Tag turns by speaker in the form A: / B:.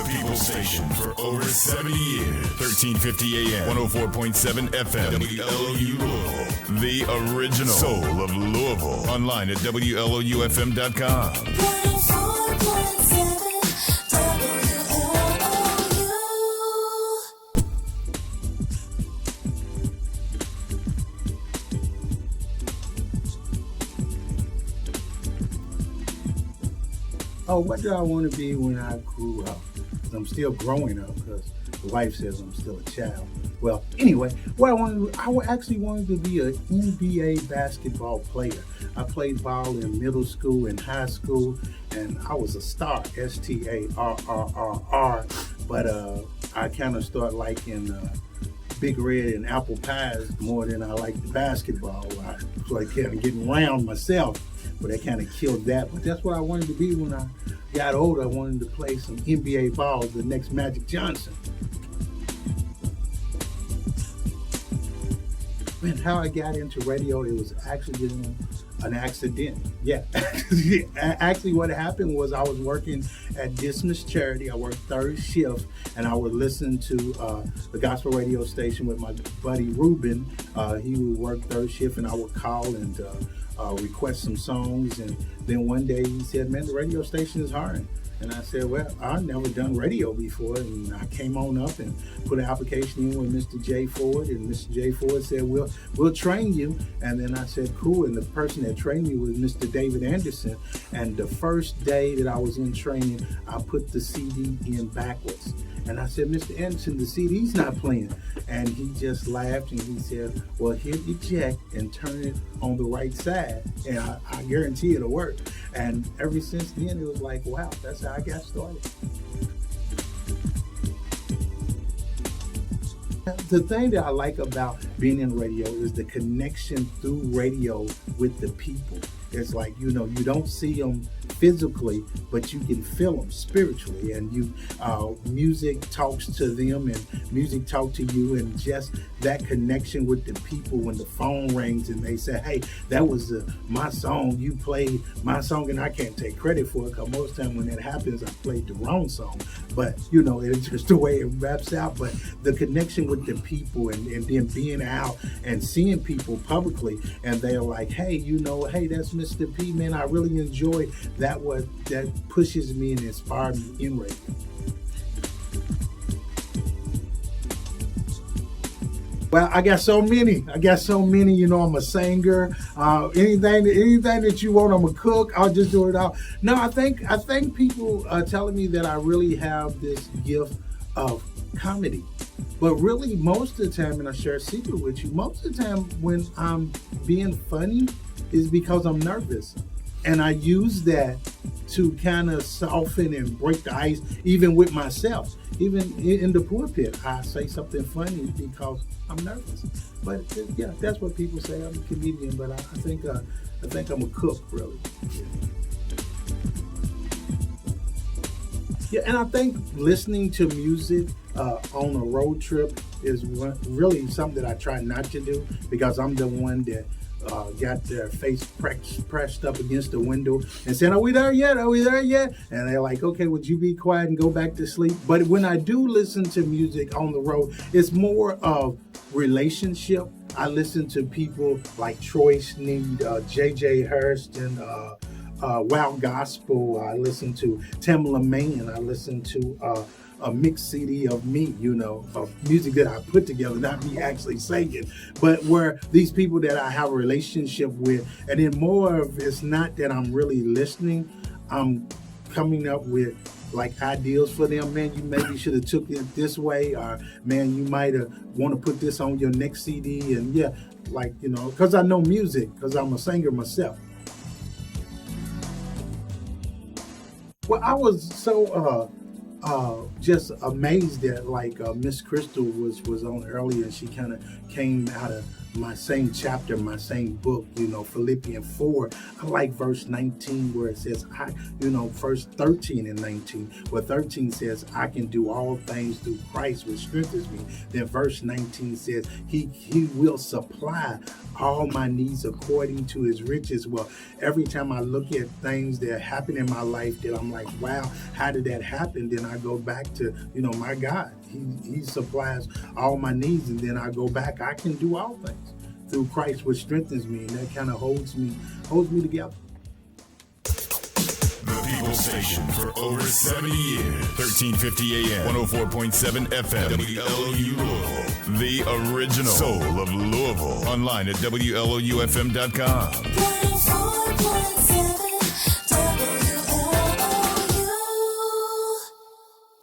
A: People's Station for over 70 years. 1350 AM, 104.7 FM, WLOU Louisville. The original soul of Louisville. Online at WLOUFM.com.
B: 104.7 WLOU.
C: Oh, what do I want to be when I grew up? 'Cause I'm still growing up because the wife says I'm still a child. Well, anyway, what I actually wanted to be an NBA basketball player. I played ball in middle school and high school, and I was a star, STARRRR. But I kind of started liking Big Red and apple pies more than I liked the basketball. I was like kind of getting around myself, but that kind of killed that. But that's what I wanted to be when I got older. I wanted to play some NBA ball, the next Magic Johnson. Man, how I got into radio, it was actually an accident. Yeah. Actually, what happened was I was working at Dismas Charity. I worked third shift, and I would listen to the gospel radio station with my buddy Ruben. He would work third shift, and I would call and request some songs. And then one day he said, "Man, the radio station is hiring." And I said, "Well, I've never done radio before." And I came on up and put an application in with Mr. J. Ford. And Mr. J. Ford said, we'll train you. And then I said, cool. And the person that trained me was Mr. David Anderson. And the first day that I was in training, I put the CD in backwards. And I said, "Mr. Anderson, the CD's not playing." And he just laughed and he said, "Well, hit the jack and turn it on the right side. And I guarantee it'll work." And ever since then, it was like, wow, that's how I got started. The thing that I like about being in radio is the connection through radio with the people. It's like, you don't see them physically, but you can feel them spiritually, and music talks to them and music talk to you, and just that connection with the people when the phone rings and they say, "Hey, that was my song, you played my song," and I can't take credit for it because most of the time when that happens, I played the wrong song, but it's just the way it wraps out. But the connection with the people and then being out and seeing people publicly, and they're like, hey, hey, that's Mr. P, man, I really enjoy that. That pushes me and inspires me in radio. Well, I got so many. I'm a singer. Anything that you want, I'm a cook. I'll just do it all. No, I think people are telling me that I really have this gift of comedy. But really, most of the time, and I share a secret with you, most of the time when I'm being funny is because I'm nervous. And I use that to kind of soften and break the ice, even with myself. Even in the pulpit, I say something funny because I'm nervous. But yeah, that's what people say. I'm a comedian, but I think I'm a cook, really. Yeah, and I think listening to music on a road trip is really something that I try not to do, because I'm the one that got their face pressed up against the window and said, "Are we there yet? Are we there yet?" And they're like, "Okay, would you be quiet and go back to sleep?" But when I do listen to music on the road, it's more of relationship. I listen to people like Troy Sneed, J.J. Hurston, Wow Gospel. I listen to Tamala Mann. I listen to a mixed CD of me, of music that I put together, not me actually singing, but where these people that I have a relationship with. And then more of, it's not that I'm really listening, I'm coming up with like ideas for them. Man, you maybe should have took it this way, or man, you might have want to put this on your next CD. And yeah, because I know music, because I'm a singer myself. Well, I was so just amazed that Miss Crystal was on earlier, and she kind of came out of my same chapter, my same book, Philippians 4. I like verse 19 where it says, verse 13 and 19, where 13 says, I can do all things through Christ, which strengthens me. Then verse 19 says, he will supply all my needs according to his riches. Well, every time I look at things that happen in my life that I'm like, wow, how did that happen? Then I go back to, my God. He supplies all my needs, and then I go back. I can do all things through Christ, which strengthens me, and that kind of holds me together.
A: The People Station for over 70 years. 1350 AM, 104.7 FM, WLOU Louisville. The original soul of Louisville. Online at WLOUFM.com.